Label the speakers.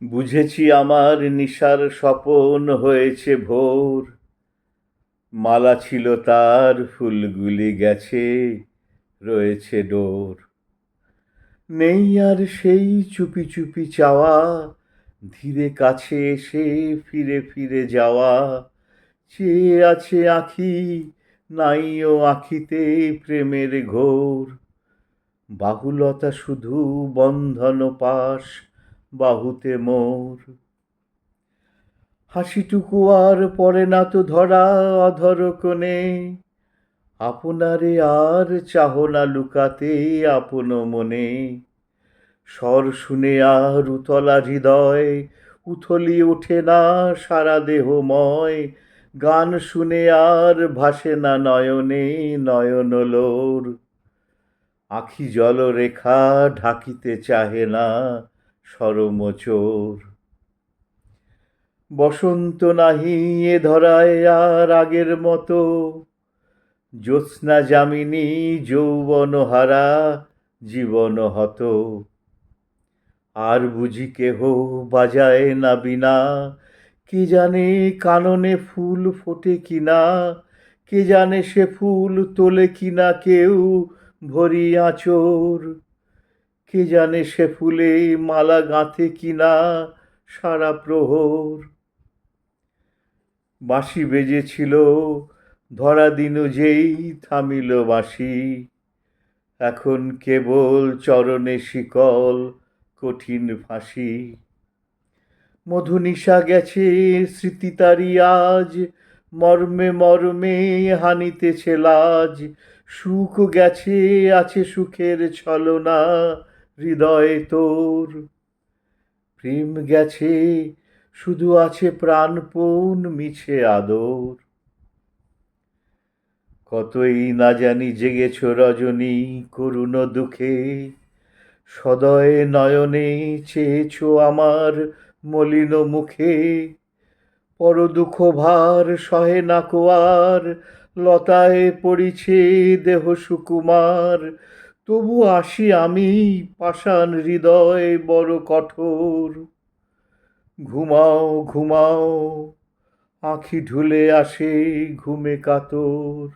Speaker 1: বুঝেছি আমার নিশার স্বপন হয়েছে ভোর, মালা ছিল তার ফুলগুলি গেছে, রয়েছে ডোর। নেই আর সেই চুপি চুপি চাওয়া, ধীরে কাছে এসে ফিরে ফিরে যাওয়া। চেয়ে আছে আঁখি, নাই ও আঁখিতে প্রেমের ঘোর। বাহুলতা শুধু বন্ধন পাশ, বাহুতে মোর। হাসিটুকু আর পড়ে না তো ধরা অধর কোণে, আপনারে আর চাহ না লুকাতে আপন মনে। স্বর শুনে আর উতলা হৃদয়, উথলি ওঠে না সারা দেহময়। গান শুনে আর ভাসে না নয়নে নয়ন লোর। আখি জলরেখা ঢাকিতে চাহে না সরমচোর। বসন্ত নাহি এ ধরায় আর আগের মতো, জ্যোৎস্না যামিনী যৌবন হারা জীবন হত। আর বুঝি কেহ বাজায় না বীণা, কে জানে কাননে ফুল ফোটে কিনা, কে জানে সে ফুল তোলে কিনা কেউ ভরি আঁচর, কে জানে সে ফুলে মালা গাঁথে কিনা সারা প্রহর। বাঁশি বেজেছিল ধরা দিন যেই থামিল বাঁশি, এখন কেবল চরণে শিকল কঠিন ফাঁসি। মধুনিশা গেছে স্মৃতি তারি আজ, মর্মে মর্মে হানিতেছে লাজ। সুখ গেছে আছে সুখের ছলনা হৃদয়ে তোর। প্রেম গেছে শুধু আছে প্রাণপণ মিছে আদর। কতই না জানি জেগেছ রজনী করুণ দুঃখে, সদয় নয়নে চেয়েছ আমার মলিন মুখে। পর দুঃখ ভার সহে না কো আর, লতায় পড়িছে দেহ সুকুমার। তবু আসি আমি পাষাণ হৃদয় বড় কঠোর। ঘুমাও ঘুমাও, আঁখি ঢুলে আসে ঘুমে কাতর।